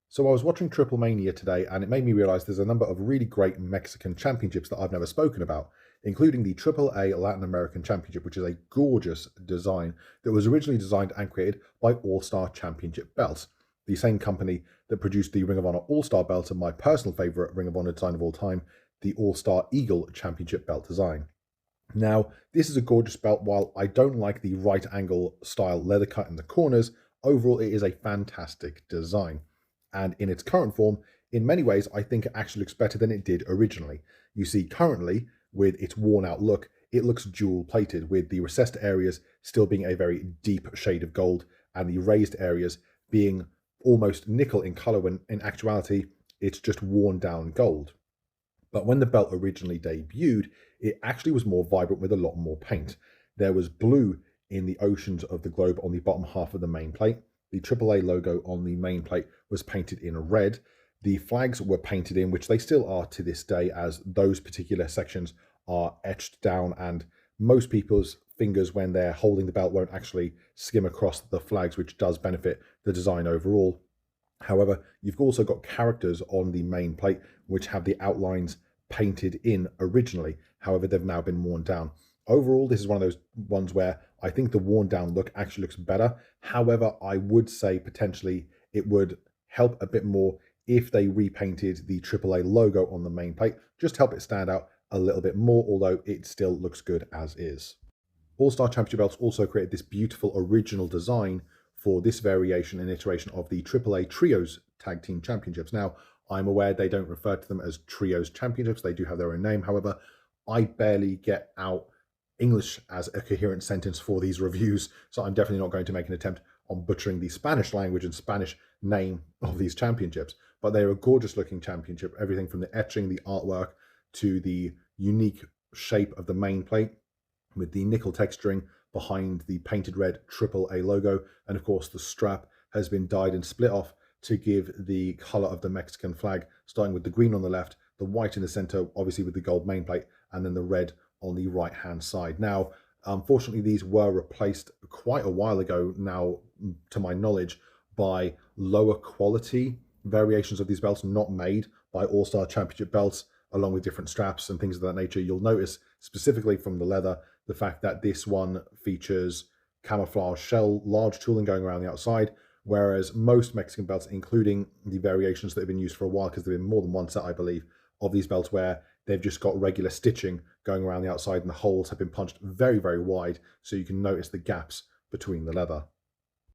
So I was watching Triplemania today, and it made me realize there's a number of really great Mexican championships that I've never spoken about, including the AAA Latin American Championship, which is a gorgeous design that was originally designed and created by All Star Championship Belts, the same company that produced the Ring of Honor All Star Belt and my personal favorite Ring of Honor design of all time, the All Star Eagle Championship Belt design. Now, this is a gorgeous belt. While I don't like the right angle style leather cut in the corners, overall it is a fantastic design. And in its current form, in many ways, I think it actually looks better than it did originally. You see, currently, with its worn out look, it looks dual plated, with the recessed areas still being a very deep shade of gold and the raised areas being almost nickel in color when in actuality, it's just worn down gold. But when the belt originally debuted, it actually was more vibrant with a lot more paint. There was blue in the oceans of the globe on the bottom half of the main plate. The AAA logo on the main plate was painted in red. The flags were painted in, which they still are to this day, as those particular sections are etched down, and most people's fingers, when they're holding the belt, won't actually skim across the flags, which does benefit the design overall. However, you've also got characters on the main plate which have the outlines painted in originally. However, they've now been worn down. Overall, this is one of those ones where I think the worn down look actually looks better. However, I would say potentially it would help a bit more if they repainted the AAA logo on the main plate, just to help it stand out a little bit more, although it still looks good as is. All-Star Championship Belts also created this beautiful original design for this variation and iteration of the AAA Trios Tag Team Championships. Now, I'm aware they don't refer to them as Trios Championships. They do have their own name. However, I barely get out English as a coherent sentence for these reviews, so I'm definitely not going to make an attempt on butchering the Spanish language and Spanish name of these championships. But they're a gorgeous looking championship, everything from the etching, the artwork, to the unique shape of the main plate with the nickel texturing behind the painted red AAA logo. And of course, the strap has been dyed and split off to give the color of the Mexican flag, starting with the green on the left, the white in the center, obviously with the gold main plate, and then the red on the right hand side. Now, unfortunately, these were replaced quite a while ago now, to my knowledge, by lower quality variations of these belts, not made by All-Star Championship belts, along with different straps and things of that nature. You'll notice specifically from the leather, the fact that this one features camouflage shell, large tooling going around the outside, whereas most Mexican belts, including the variations that have been used for a while, because there have been more than one set, I believe, of these belts where they've just got regular stitching going around the outside and the holes have been punched very, very wide, so you can notice the gaps between the leather.